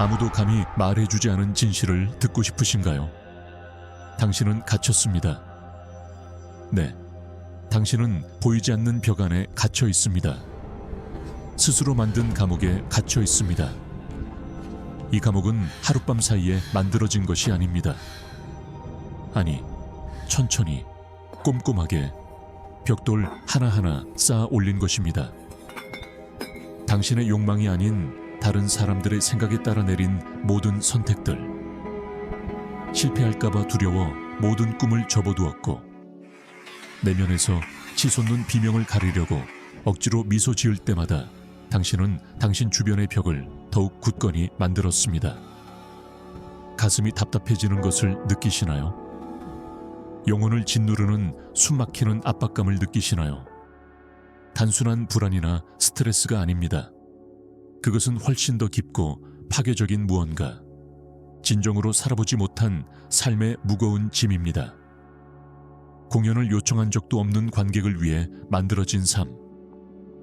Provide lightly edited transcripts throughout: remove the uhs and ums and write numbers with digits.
아무도 감히 말해주지 않은 진실을 듣고 싶으신가요? 당신은 갇혔습니다. 네, 당신은 보이지 않는 벽 안에 갇혀 있습니다. 스스로 만든 감옥에 갇혀 있습니다. 이 감옥은 하룻밤 사이에 만들어진 것이 아닙니다. 아니, 천천히, 꼼꼼하게 벽돌 하나하나 쌓아 올린 것입니다. 당신의 욕망이 아닌 다른 사람들의 생각에 따라 내린 모든 선택들. 실패할까봐 두려워 모든 꿈을 접어두었고, 내면에서 치솟는 비명을 가리려고 억지로 미소 지을 때마다 당신은 당신 주변의 벽을 더욱 굳건히 만들었습니다. 가슴이 답답해지는 것을 느끼시나요? 영혼을 짓누르는 숨막히는 압박감을 느끼시나요? 단순한 불안이나 스트레스가 아닙니다. 그것은 훨씬 더 깊고 파괴적인 무언가, 진정으로 살아보지 못한 삶의 무거운 짐입니다. 공연을 요청한 적도 없는 관객을 위해 만들어진 삶,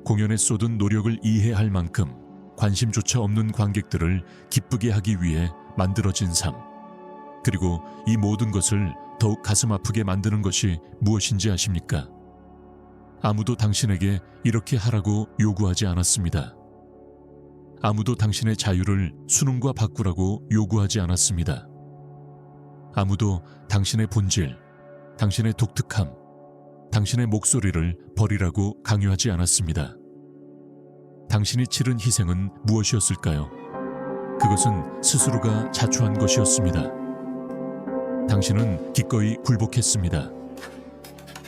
공연에 쏟은 노력을 이해할 만큼 관심조차 없는 관객들을 기쁘게 하기 위해 만들어진 삶, 그리고 이 모든 것을 더욱 가슴 아프게 만드는 것이 무엇인지 아십니까? 아무도 당신에게 이렇게 하라고 요구하지 않았습니다. 아무도 당신의 자유를 수능과 바꾸라고 요구하지 않았습니다. 아무도 당신의 본질, 당신의 독특함, 당신의 목소리를 버리라고 강요하지 않았습니다. 당신이 치른 희생은 무엇이었을까요? 그것은 스스로가 자초한 것이었습니다. 당신은 기꺼이 굴복했습니다.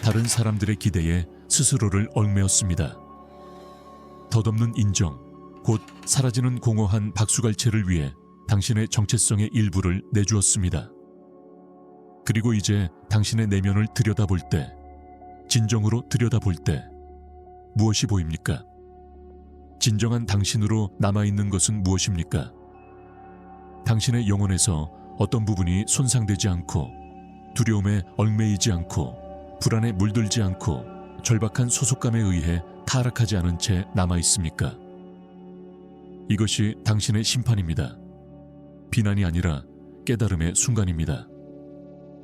다른 사람들의 기대에 스스로를 얽매였습니다. 덧없는 인정, 곧 사라지는 공허한 박수갈채를 위해 당신의 정체성의 일부를 내주었습니다. 그리고 이제 당신의 내면을 들여다볼 때, 진정으로 들여다볼 때 무엇이 보입니까? 진정한 당신으로 남아있는 것은 무엇입니까? 당신의 영혼에서 어떤 부분이 손상되지 않고, 두려움에 얽매이지 않고, 불안에 물들지 않고, 절박한 소속감에 의해 타락하지 않은 채 남아있습니까? 이것이 당신의 심판입니다. 비난이 아니라 깨달음의 순간입니다.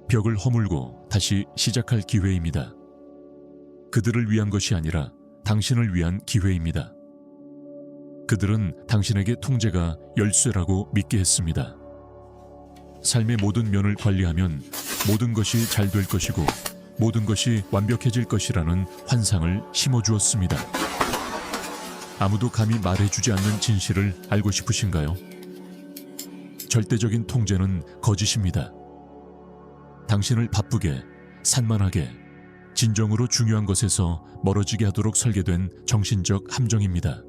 벽을 허물고 다시 시작할 기회입니다. 그들을 위한 것이 아니라 당신을 위한 기회입니다. 그들은 당신에게 통제가 열쇠라고 믿게 했습니다. 삶의 모든 면을 관리하면 모든 것이 잘 될 것이고 모든 것이 완벽해질 것이라는 환상을 심어주었습니다. 아무도 감히 말해주지 않는 진실을 알고 싶으신가요? 절대적인 통제는 거짓입니다. 당신을 바쁘게, 산만하게, 진정으로 중요한 것에서 멀어지게 하도록 설계된 정신적 함정입니다.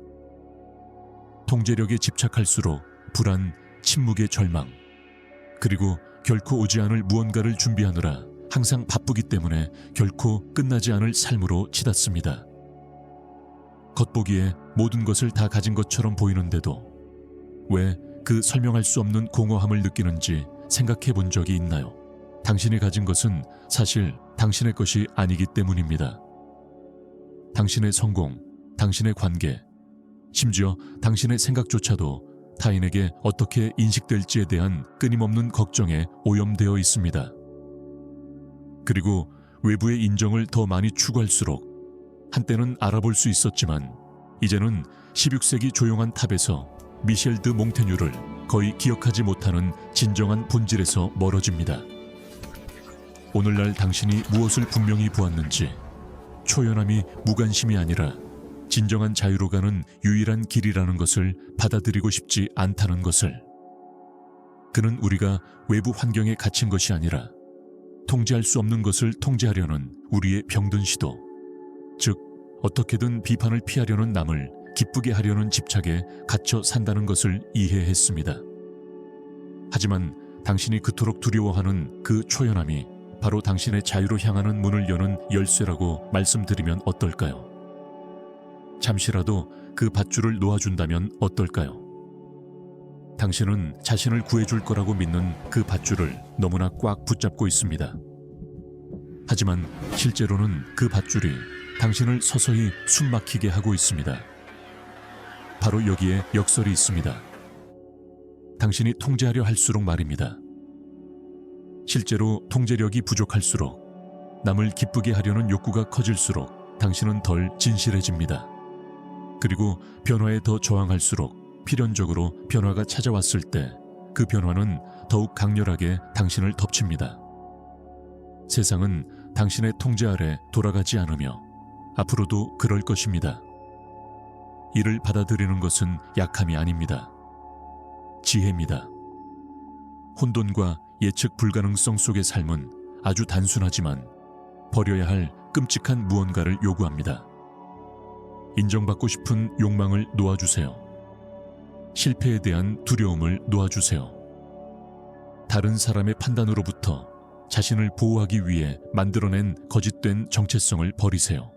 통제력에 집착할수록 불안, 침묵의 절망, 그리고 결코 오지 않을 무언가를 준비하느라 항상 바쁘기 때문에 결코 끝나지 않을 삶으로 치닫습니다. 겉보기에 모든 것을 다 가진 것처럼 보이는데도 왜 그 설명할 수 없는 공허함을 느끼는지 생각해 본 적이 있나요? 당신이 가진 것은 사실 당신의 것이 아니기 때문입니다. 당신의 성공, 당신의 관계, 심지어 당신의 생각조차도 타인에게 어떻게 인식될지에 대한 끊임없는 걱정에 오염되어 있습니다. 그리고 외부의 인정을 더 많이 추구할수록 한때는 알아볼 수 있었지만 이제는 16세기 조용한 탑에서 미셸 드 몽테뉴를 거의 기억하지 못하는 진정한 본질에서 멀어집니다. 오늘날 당신이 무엇을 분명히 보았는지, 초연함이 무관심이 아니라 진정한 자유로 가는 유일한 길이라는 것을 받아들이고 싶지 않다는 것을. 그는 우리가 외부 환경에 갇힌 것이 아니라 통제할 수 없는 것을 통제하려는 우리의 병든 시도, 즉 어떻게든 비판을 피하려는 남을 기쁘게 하려는 집착에 갇혀 산다는 것을 이해했습니다. 하지만 당신이 그토록 두려워하는 그 초연함이 바로 당신의 자유로 향하는 문을 여는 열쇠라고 말씀드리면 어떨까요? 잠시라도 그 밧줄을 놓아준다면 어떨까요? 당신은 자신을 구해줄 거라고 믿는 그 밧줄을 너무나 꽉 붙잡고 있습니다. 하지만 실제로는 그 밧줄이 당신을 서서히 숨막히게 하고 있습니다. 바로 여기에 역설이 있습니다. 당신이 통제하려 할수록 말입니다. 실제로 통제력이 부족할수록, 남을 기쁘게 하려는 욕구가 커질수록 당신은 덜 진실해집니다. 그리고 변화에 더 저항할수록 필연적으로 변화가 찾아왔을 때 그 변화는 더욱 강렬하게 당신을 덮칩니다. 세상은 당신의 통제 아래 돌아가지 않으며 앞으로도 그럴 것입니다. 이를 받아들이는 것은 약함이 아닙니다. 지혜입니다. 혼돈과 예측 불가능성 속의 삶은 아주 단순하지만 버려야 할 끔찍한 무언가를 요구합니다. 인정받고 싶은 욕망을 놓아주세요. 실패에 대한 두려움을 놓아주세요. 다른 사람의 판단으로부터 자신을 보호하기 위해 만들어낸 거짓된 정체성을 버리세요.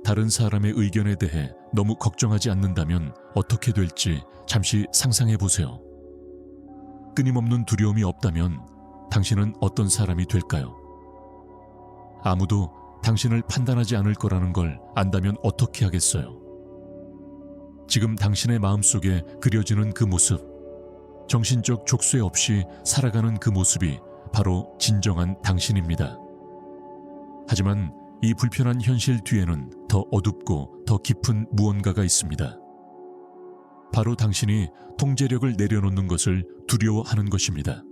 다른 사람의 의견에 대해 너무 걱정하지 않는다면 어떻게 될지 잠시 상상해 보세요. 끊임없는 두려움이 없다면 당신은 어떤 사람이 될까요? 아무도 당신을 판단하지 않을 거라는 걸 안다면 어떻게 하겠어요? 지금 당신의 마음속에 그려지는 그 모습, 정신적 족쇄 없이 살아가는 그 모습이 바로 진정한 당신입니다. 하지만 이 불편한 현실 뒤에는 더 어둡고 더 깊은 무언가가 있습니다. 바로 당신이 통제력을 내려놓는 것을 두려워하는 것입니다.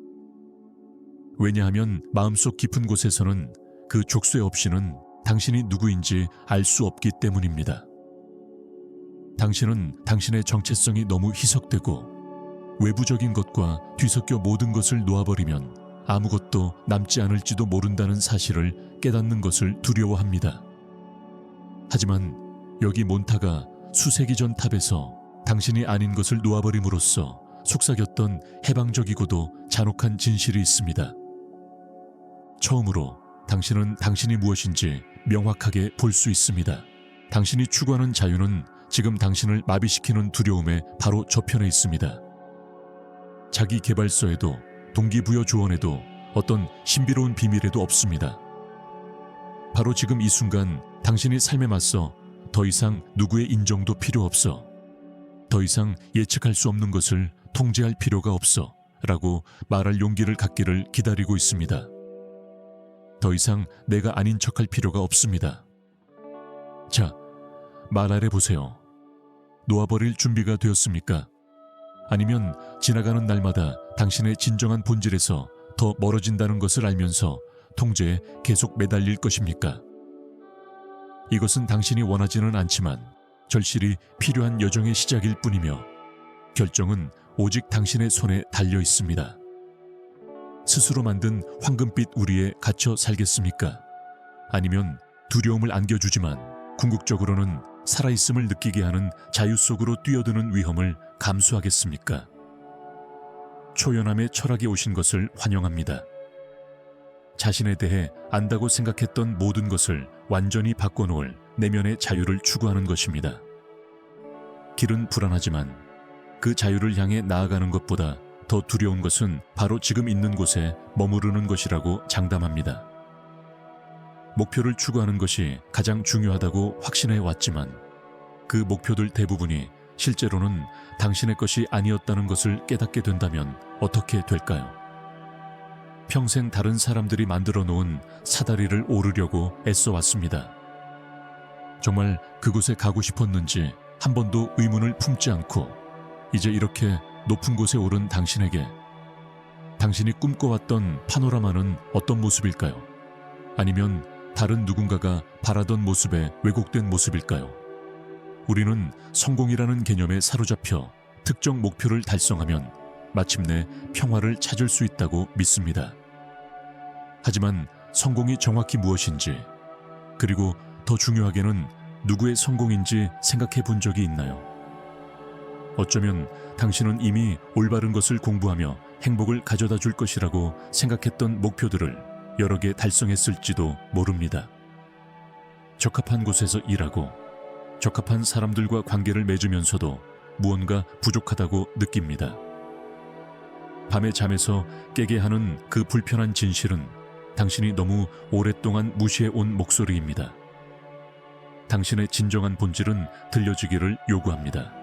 왜냐하면 마음속 깊은 곳에서는 그 족쇄 없이는 당신이 누구인지 알 수 없기 때문입니다. 당신은 당신의 정체성이 너무 희석되고 외부적인 것과 뒤섞여 모든 것을 놓아버리면 아무것도 남지 않을지도 모른다는 사실을 깨닫는 것을 두려워합니다. 하지만 여기 몬타가 수세기 전 탑에서 당신이 아닌 것을 놓아버림으로써 속삭였던 해방적이고도 잔혹한 진실이 있습니다. 처음으로 당신은 당신이 무엇인지 명확하게 볼 수 있습니다. 당신이 추구하는 자유는 지금 당신을 마비시키는 두려움의 바로 저편에 있습니다. 자기 개발서에도 동기부여 조언에도 어떤 신비로운 비밀에도 없습니다. 바로 지금 이 순간 당신이 삶에 맞서 더 이상 누구의 인정도 필요 없어, 더 이상 예측할 수 없는 것을 통제할 필요가 없어 라고 말할 용기를 갖기를 기다리고 있습니다. 더 이상 내가 아닌 척할 필요가 없습니다. 자, 말하래 보세요. 놓아버릴 준비가 되었습니까? 아니면 지나가는 날마다 당신의 진정한 본질에서 더 멀어진다는 것을 알면서 통제에 계속 매달릴 것입니까? 이것은 당신이 원하지는 않지만 절실히 필요한 여정의 시작일 뿐이며 결정은 오직 당신의 손에 달려 있습니다. 스스로 만든 황금빛 우리에 갇혀 살겠습니까? 아니면 두려움을 안겨주지만 궁극적으로는 살아있음을 느끼게 하는 자유 속으로 뛰어드는 위험을 감수하겠습니까? 초연함의 철학이 오신 것을 환영합니다. 자신에 대해 안다고 생각했던 모든 것을 완전히 바꿔놓을 내면의 자유를 추구하는 것입니다. 길은 불안하지만 그 자유를 향해 나아가는 것보다 더 두려운 것은 바로 지금 있는 곳에 머무르는 것이라고 장담합니다. 목표를 추구하는 것이 가장 중요하다고 확신해 왔지만 그 목표들 대부분이 실제로는 당신의 것이 아니었다는 것을 깨닫게 된다면 어떻게 될까요? 평생 다른 사람들이 만들어 놓은 사다리를 오르려고 애써 왔습니다. 정말 그곳에 가고 싶었는지 한 번도 의문을 품지 않고 이제 이렇게 높은 곳에 오른 당신에게 당신이 꿈꿔왔던 파노라마는 어떤 모습일까요? 아니면 다른 누군가가 바라던 모습의 왜곡된 모습일까요? 우리는 성공이라는 개념에 사로잡혀 특정 목표를 달성하면 마침내 평화를 찾을 수 있다고 믿습니다. 하지만 성공이 정확히 무엇인지, 그리고 더 중요하게는 누구의 성공인지 생각해 본 적이 있나요? 어쩌면 당신은 이미 올바른 것을 공부하며 행복을 가져다 줄 것이라고 생각했던 목표들을 여러 개 달성했을지도 모릅니다. 적합한 곳에서 일하고 적합한 사람들과 관계를 맺으면서도 무언가 부족하다고 느낍니다. 밤에 잠에서 깨게 하는 그 불편한 진실은 당신이 너무 오랫동안 무시해온 목소리입니다. 당신의 진정한 본질은 들려지기를 요구합니다.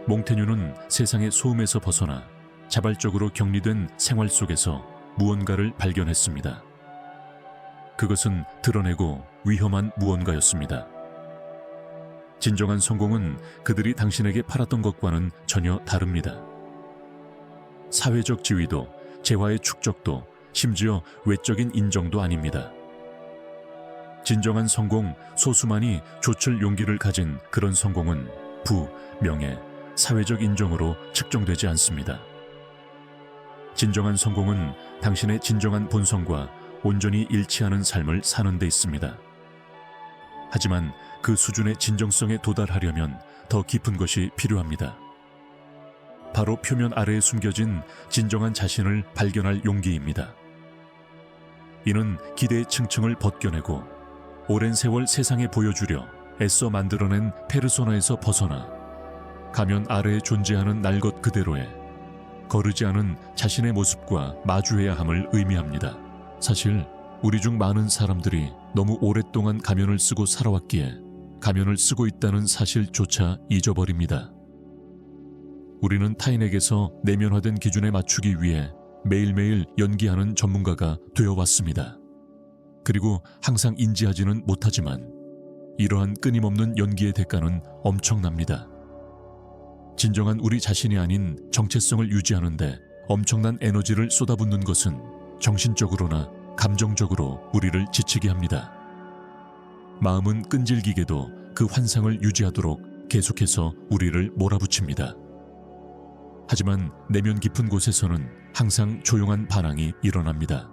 몽테뉴는 세상의 소음에서 벗어나 자발적으로 격리된 생활 속에서 무언가를 발견했습니다. 그것은 드러내고 위험한 무언가였습니다. 진정한 성공은 그들이 당신에게 팔았던 것과는 전혀 다릅니다. 사회적 지위도, 재화의 축적도, 심지어 외적인 인정도 아닙니다. 진정한 성공, 소수만이 좇을 용기를 가진 그런 성공은 부, 명예, 사회적 인정으로 측정되지 않습니다. 진정한 성공은 당신의 진정한 본성과 온전히 일치하는 삶을 사는 데 있습니다. 하지만 그 수준의 진정성에 도달하려면 더 깊은 것이 필요합니다. 바로 표면 아래에 숨겨진 진정한 자신을 발견할 용기입니다. 이는 기대의 층층을 벗겨내고 오랜 세월 세상에 보여주려 애써 만들어낸 페르소나에서 벗어나 가면 아래에 존재하는 날 것 그대로의 거르지 않은 자신의 모습과 마주해야 함을 의미합니다. 사실 우리 중 많은 사람들이 너무 오랫동안 가면을 쓰고 살아왔기에 가면을 쓰고 있다는 사실조차 잊어버립니다. 우리는 타인에게서 내면화된 기준에 맞추기 위해 매일매일 연기하는 전문가가 되어왔습니다. 그리고 항상 인지하지는 못하지만 이러한 끊임없는 연기의 대가는 엄청납니다. 진정한 우리 자신이 아닌 정체성을 유지하는데 엄청난 에너지를 쏟아붓는 것은 정신적으로나 감정적으로 우리를 지치게 합니다. 마음은 끈질기게도 그 환상을 유지하도록 계속해서 우리를 몰아붙입니다. 하지만 내면 깊은 곳에서는 항상 조용한 반항이 일어납니다.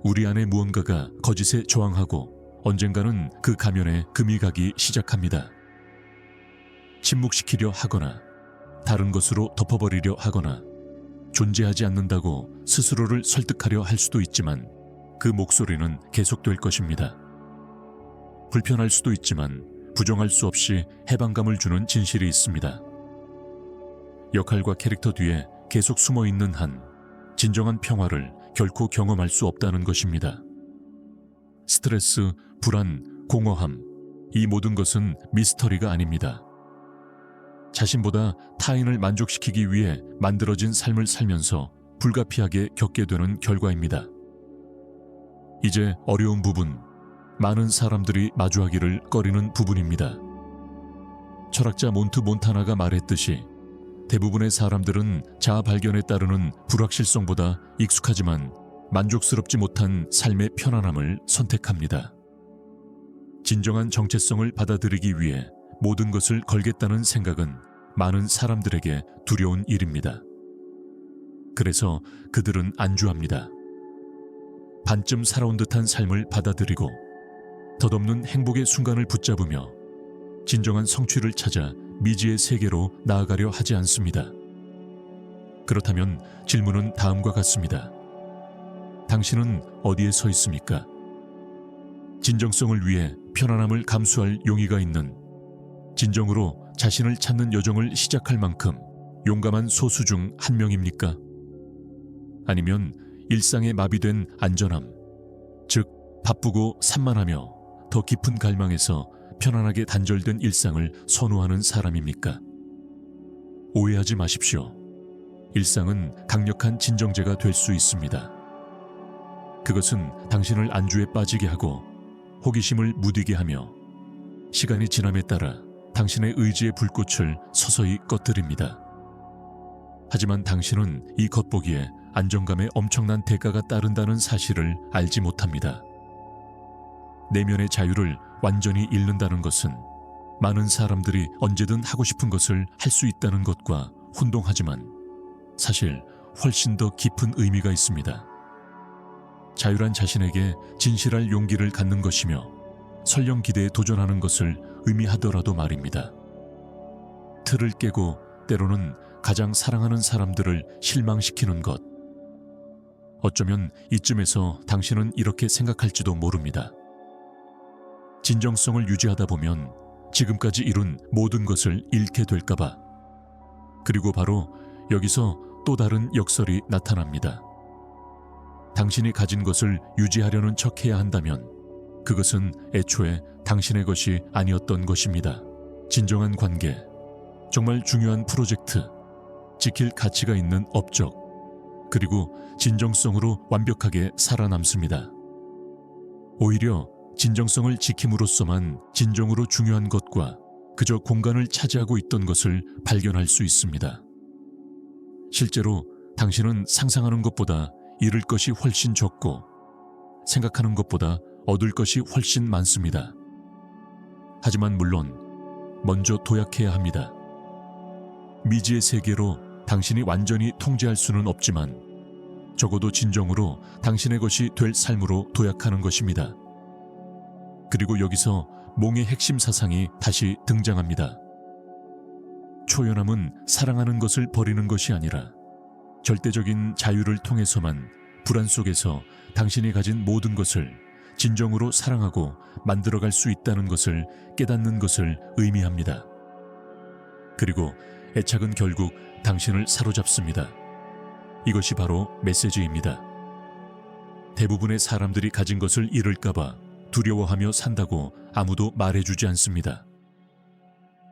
우리 안에 무언가가 거짓에 저항하고 언젠가는 그 가면에 금이 가기 시작합니다. 침묵시키려 하거나 다른 것으로 덮어버리려 하거나 존재하지 않는다고 스스로를 설득하려 할 수도 있지만 그 목소리는 계속될 것입니다. 불편할 수도 있지만 부정할 수 없이 해방감을 주는 진실이 있습니다. 역할과 캐릭터 뒤에 계속 숨어있는 한 진정한 평화를 결코 경험할 수 없다는 것입니다. 스트레스, 불안, 공허함, 이 모든 것은 미스터리가 아닙니다. 자신보다 타인을 만족시키기 위해 만들어진 삶을 살면서 불가피하게 겪게 되는 결과입니다. 이제 어려운 부분, 많은 사람들이 마주하기를 꺼리는 부분입니다. 철학자 몬트 몬타나가 말했듯이 대부분의 사람들은 자아 발견에 따르는 불확실성보다 익숙하지만 만족스럽지 못한 삶의 편안함을 선택합니다. 진정한 정체성을 받아들이기 위해 모든 것을 걸겠다는 생각은 많은 사람들에게 두려운 일입니다. 그래서 그들은 안주합니다. 반쯤 살아온 듯한 삶을 받아들이고 덧없는 행복의 순간을 붙잡으며 진정한 성취를 찾아 미지의 세계로 나아가려 하지 않습니다. 그렇다면 질문은 다음과 같습니다. 당신은 어디에 서 있습니까? 진정성을 위해 편안함을 감수할 용의가 있는, 진정으로 자신을 찾는 여정을 시작할 만큼 용감한 소수 중 한 명입니까? 아니면 일상에 마비된 안전함, 즉 바쁘고 산만하며 더 깊은 갈망에서 편안하게 단절된 일상을 선호하는 사람입니까? 오해하지 마십시오. 일상은 강력한 진정제가 될 수 있습니다. 그것은 당신을 안주에 빠지게 하고 호기심을 무디게 하며 시간이 지남에 따라 당신의 의지의 불꽃을 서서히 꺼뜨립니다. 하지만 당신은 이 겉보기에 안정감에 엄청난 대가가 따른다는 사실을 알지 못합니다. 내면의 자유를 완전히 잃는다는 것은 많은 사람들이 언제든 하고 싶은 것을 할 수 있다는 것과 혼동하지만 사실 훨씬 더 깊은 의미가 있습니다. 자유란 자신에게 진실할 용기를 갖는 것이며 설령 기대에 도전하는 것을 의미하더라도 말입니다. 틀을 깨고 때로는 가장 사랑하는 사람들을 실망시키는 것. 어쩌면 이쯤에서 당신은 이렇게 생각할지도 모릅니다. 진정성을 유지하다 보면 지금까지 이룬 모든 것을 잃게 될까봐. 그리고 바로 여기서 또 다른 역설이 나타납니다. 당신이 가진 것을 유지하려는 척해야 한다면 그것은 애초에 당신의 것이 아니었던 것입니다. 진정한 관계, 정말 중요한 프로젝트, 지킬 가치가 있는 업적, 그리고 진정성으로 완벽하게 살아남습니다. 오히려 진정성을 지킴으로써만 진정으로 중요한 것과 그저 공간을 차지하고 있던 것을 발견할 수 있습니다. 실제로 당신은 상상하는 것보다 잃을 것이 훨씬 적고 생각하는 것보다 얻을 것이 훨씬 많습니다. 하지만 물론 먼저 도약해야 합니다. 미지의 세계로 당신이 완전히 통제할 수는 없지만 적어도 진정으로 당신의 것이 될 삶으로 도약하는 것입니다. 그리고 여기서 몽의 핵심 사상이 다시 등장합니다. 초연함은 사랑하는 것을 버리는 것이 아니라 절대적인 자유를 통해서만 불안 속에서 당신이 가진 모든 것을 진정으로 사랑하고 만들어갈 수 있다는 것을 깨닫는 것을 의미합니다. 그리고 애착은 결국 당신을 사로잡습니다. 이것이 바로 메시지입니다. 대부분의 사람들이 가진 것을 잃을까봐 두려워하며 산다고 아무도 말해주지 않습니다.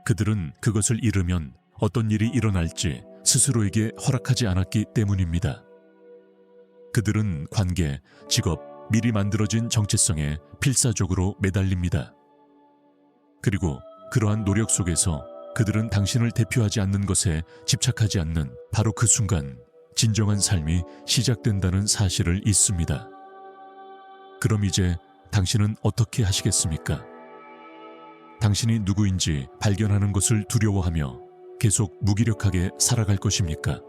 그들은 그것을 잃으면 어떤 일이 일어날지 스스로에게 허락하지 않았기 때문입니다. 그들은 관계, 직업, 미리 만들어진 정체성에 필사적으로 매달립니다. 그리고 그러한 노력 속에서 그들은 당신을 대표하지 않는 것에 집착하지 않는 바로 그 순간 진정한 삶이 시작된다는 사실을 잊습니다. 그럼 이제 당신은 어떻게 하시겠습니까? 당신이 누구인지 발견하는 것을 두려워하며 계속 무기력하게 살아갈 것입니까?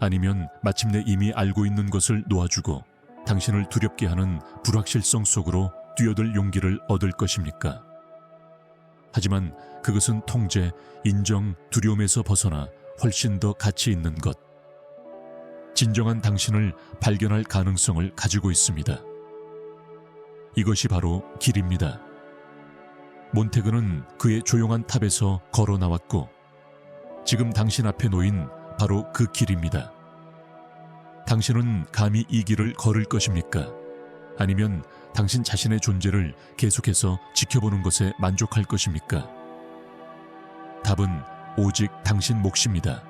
아니면 마침내 이미 알고 있는 것을 놓아주고 당신을 두렵게 하는 불확실성 속으로 뛰어들 용기를 얻을 것입니까? 하지만 그것은 통제, 인정, 두려움에서 벗어나 훨씬 더 가치 있는 것. 진정한 당신을 발견할 가능성을 가지고 있습니다. 이것이 바로 길입니다. 몬테그는 그의 조용한 탑에서 걸어 나왔고 지금 당신 앞에 놓인 바로 그 길입니다. 당신은 감히 이 길을 걸을 것입니까? 아니면 당신 자신의 존재를 계속해서 지켜보는 것에 만족할 것입니까? 답은 오직 당신 몫입니다.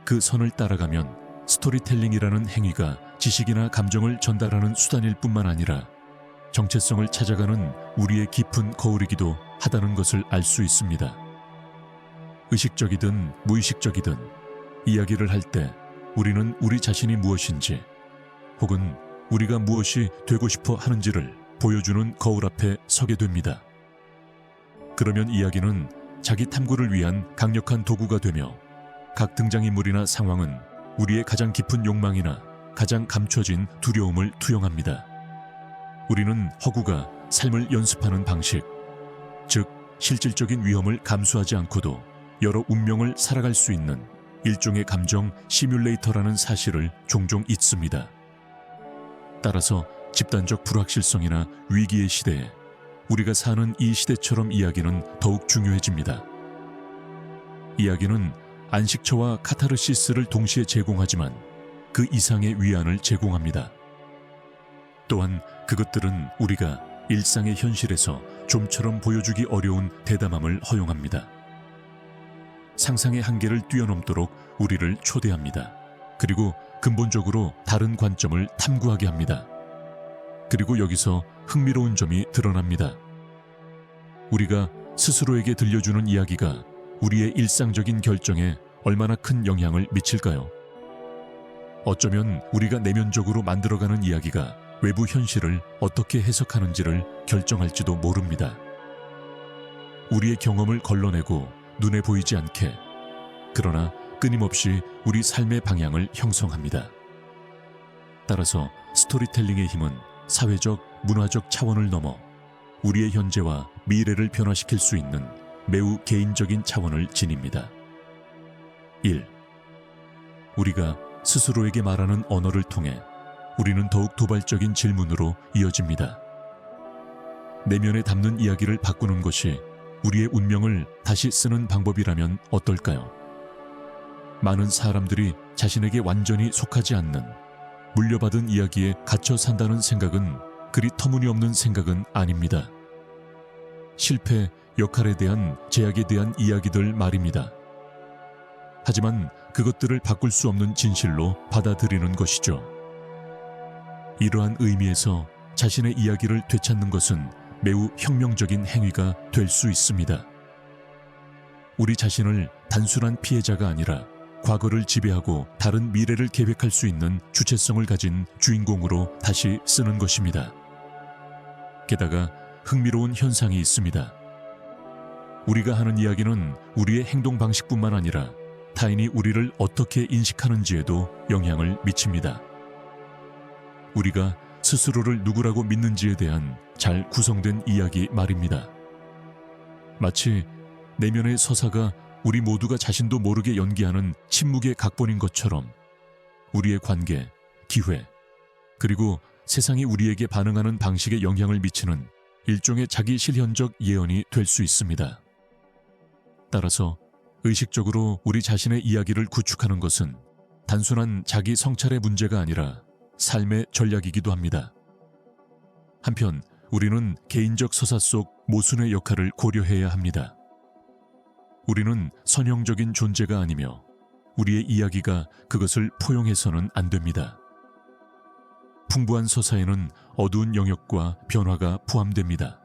그 선을 따라가면 스토리텔링이라는 행위가 지식이나 감정을 전달하는 수단일 뿐만 아니라 정체성을 찾아가는 우리의 깊은 거울이기도 하다는 것을 알 수 있습니다. 의식적이든 무의식적이든 이야기를 할 때 우리는 우리 자신이 무엇인지 혹은 우리가 무엇이 되고 싶어 하는지를 보여주는 거울 앞에 서게 됩니다. 그러면 이야기는 자기 탐구를 위한 강력한 도구가 되며 각 등장인물이나 상황은 우리의 가장 깊은 욕망이나 가장 감춰진 두려움을 투영합니다. 우리는 허구가 삶을 연습하는 방식, 즉 실질적인 위험을 감수하지 않고도 여러 운명을 살아갈 수 있는 일종의 감정 시뮬레이터라는 사실을 종종 잊습니다. 따라서 집단적 불확실성이나 위기의 시대에 우리가 사는 이 시대처럼 이야기는 더욱 중요해집니다. 이야기는 안식처와 카타르시스를 동시에 제공하지만 그 이상의 위안을 제공합니다. 또한 그것들은 우리가 일상의 현실에서 좀처럼 보여주기 어려운 대담함을 허용합니다. 상상의 한계를 뛰어넘도록 우리를 초대합니다. 그리고 근본적으로 다른 관점을 탐구하게 합니다. 그리고 여기서 흥미로운 점이 드러납니다. 우리가 스스로에게 들려주는 이야기가 우리의 일상적인 결정에 얼마나 큰 영향을 미칠까요? 어쩌면 우리가 내면적으로 만들어가는 이야기가 외부 현실을 어떻게 해석하는지를 결정할지도 모릅니다. 우리의 경험을 걸러내고 눈에 보이지 않게, 그러나 끊임없이 우리 삶의 방향을 형성합니다. 따라서 스토리텔링의 힘은 사회적, 문화적 차원을 넘어 우리의 현재와 미래를 변화시킬 수 있는 매우 개인적인 차원을 지닙니다. 1. 우리가 스스로에게 말하는 언어를 통해 우리는 더욱 도발적인 질문으로 이어집니다. 내면에 담는 이야기를 바꾸는 것이 우리의 운명을 다시 쓰는 방법이라면 어떨까요? 많은 사람들이 자신에게 완전히 속하지 않는 물려받은 이야기에 갇혀 산다는 생각은 그리 터무니없는 생각은 아닙니다. 실패, 역할에 대한 제약에 대한 이야기들 말입니다. 하지만 그것들을 바꿀 수 없는 진실로 받아들이는 것이죠. 이러한 의미에서 자신의 이야기를 되찾는 것은 매우 혁명적인 행위가 될 수 있습니다. 우리 자신을 단순한 피해자가 아니라 과거를 지배하고 다른 미래를 계획할 수 있는 주체성을 가진 주인공으로 다시 쓰는 것입니다. 게다가 흥미로운 현상이 있습니다. 우리가 하는 이야기는 우리의 행동 방식뿐만 아니라 타인이 우리를 어떻게 인식하는지에도 영향을 미칩니다. 우리가 스스로를 누구라고 믿는지에 대한 잘 구성된 이야기 말입니다. 마치 내면의 서사가 우리 모두가 자신도 모르게 연기하는 침묵의 각본인 것처럼 우리의 관계, 기회, 그리고 세상이 우리에게 반응하는 방식에 영향을 미치는 일종의 자기 실현적 예언이 될 수 있습니다. 따라서 의식적으로 우리 자신의 이야기를 구축하는 것은 단순한 자기 성찰의 문제가 아니라 삶의 전략이기도 합니다. 한편 우리는 개인적 서사 속 모순의 역할을 고려해야 합니다. 우리는 선형적인 존재가 아니며 우리의 이야기가 그것을 포용해서는 안 됩니다. 풍부한 서사에는 어두운 영역과 변화가 포함됩니다.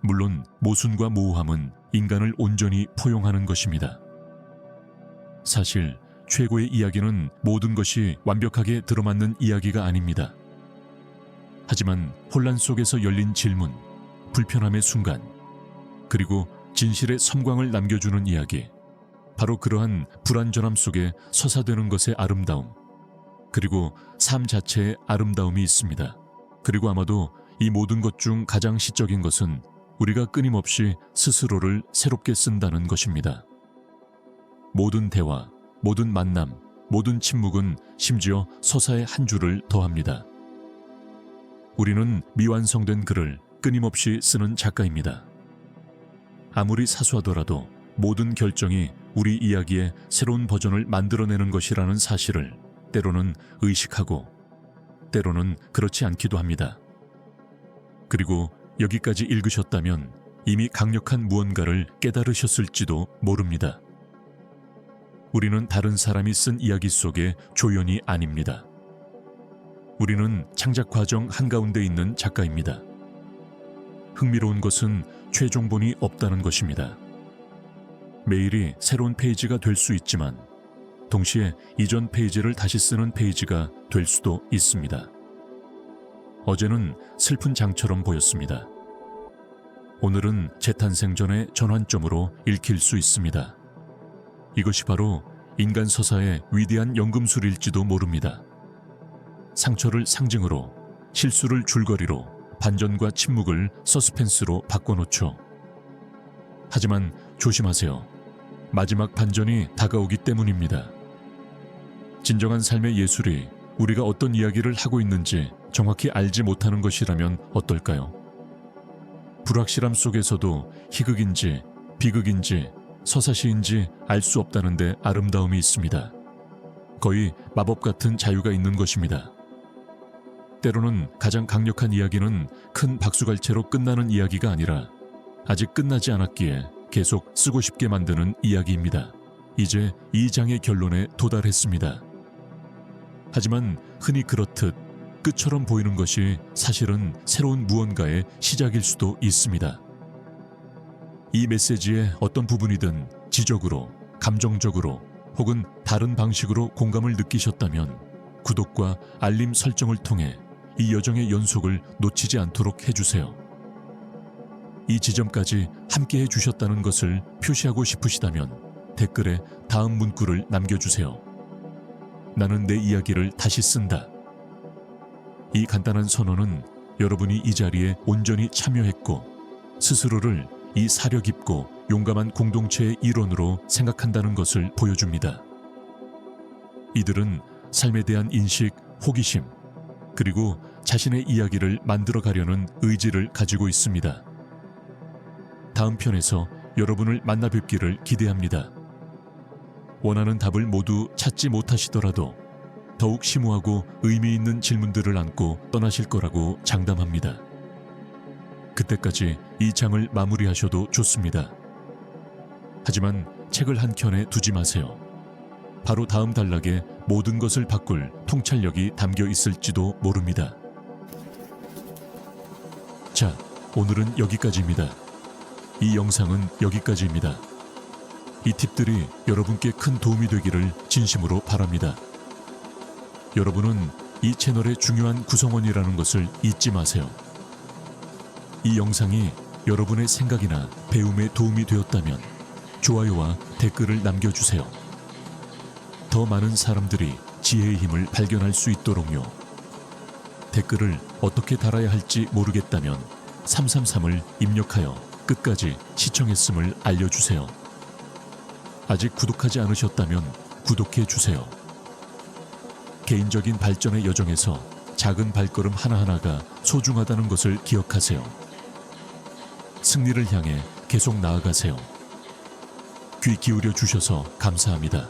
물론 모순과 모호함은 인간을 온전히 포용하는 것입니다. 사실 최고의 이야기는 모든 것이 완벽하게 들어맞는 이야기가 아닙니다. 하지만 혼란 속에서 열린 질문, 불편함의 순간, 그리고 진실의 섬광을 남겨주는 이야기, 바로 그러한 불완전함 속에 서사되는 것의 아름다움, 그리고 삶 자체의 아름다움이 있습니다. 그리고 아마도 이 모든 것 중 가장 시적인 것은 우리가 끊임없이 스스로를 새롭게 쓴다는 것입니다. 모든 대화, 모든 만남, 모든 침묵은 심지어 서사의 한 줄을 더합니다. 우리는 미완성된 글을 끊임없이 쓰는 작가입니다. 아무리 사소하더라도 모든 결정이 우리 이야기의 새로운 버전을 만들어내는 것이라는 사실을 때로는 의식하고 때로는 그렇지 않기도 합니다. 그리고 여기까지 읽으셨다면 이미 강력한 무언가를 깨달으셨을지도 모릅니다. 우리는 다른 사람이 쓴 이야기 속의 조연이 아닙니다. 우리는 창작 과정 한가운데 있는 작가입니다. 흥미로운 것은 최종본이 없다는 것입니다. 매일이 새로운 페이지가 될 수 있지만 동시에 이전 페이지를 다시 쓰는 페이지가 될 수도 있습니다. 어제는 슬픈 장처럼 보였습니다. 오늘은 재탄생 전의 전환점으로 읽힐 수 있습니다. 이것이 바로 인간 서사의 위대한 연금술일지도 모릅니다. 상처를 상징으로, 실수를 줄거리로, 반전과 침묵을 서스펜스로 바꿔놓죠. 하지만 조심하세요. 마지막 반전이 다가오기 때문입니다. 진정한 삶의 예술이 우리가 어떤 이야기를 하고 있는지 정확히 알지 못하는 것이라면 어떨까요? 불확실함 속에서도 희극인지 비극인지 서사시인지 알 수 없다는 데 아름다움이 있습니다. 거의 마법 같은 자유가 있는 것입니다. 때로는 가장 강력한 이야기는 큰 박수갈채로 끝나는 이야기가 아니라 아직 끝나지 않았기에 계속 쓰고 싶게 만드는 이야기입니다. 이제 이 장의 결론에 도달했습니다. 하지만 흔히 그렇듯 끝처럼 보이는 것이 사실은 새로운 무언가의 시작일 수도 있습니다. 이 메시지의 어떤 부분이든 지적으로, 감정적으로 혹은 다른 방식으로 공감을 느끼셨다면 구독과 알림 설정을 통해 이 여정의 연속을 놓치지 않도록 해주세요. 이 지점까지 함께 해주셨다는 것을 표시하고 싶으시다면 댓글에 다음 문구를 남겨주세요. 나는 내 이야기를 다시 쓴다. 이 간단한 선언은 여러분이 이 자리에 온전히 참여했고 스스로를 이 사려 깊고 용감한 공동체의 일원으로 생각한다는 것을 보여줍니다. 이들은 삶에 대한 인식, 호기심, 그리고 자신의 이야기를 만들어가려는 의지를 가지고 있습니다. 다음 편에서 여러분을 만나 뵙기를 기대합니다. 원하는 답을 모두 찾지 못하시더라도 더욱 심오하고 의미 있는 질문들을 안고 떠나실 거라고 장담합니다. 그때까지 이 장을 마무리하셔도 좋습니다. 하지만 책을 한 켠에 두지 마세요. 바로 다음 단락에 모든 것을 바꿀 통찰력이 담겨 있을지도 모릅니다. 자, 오늘은 여기까지입니다. 이 영상은 여기까지입니다. 이 팁들이 여러분께 큰 도움이 되기를 진심으로 바랍니다. 여러분은 이 채널의 중요한 구성원이라는 것을 잊지 마세요. 이 영상이 여러분의 생각이나 배움에 도움이 되었다면 좋아요와 댓글을 남겨주세요. 더 많은 사람들이 지혜의 힘을 발견할 수 있도록요. 댓글을 어떻게 달아야 할지 모르겠다면 333을 입력하여 끝까지 시청했음을 알려주세요. 아직 구독하지 않으셨다면 구독해주세요. 개인적인 발전의 여정에서 작은 발걸음 하나하나가 소중하다는 것을 기억하세요. 승리를 향해 계속 나아가세요. 귀 기울여 주셔서 감사합니다.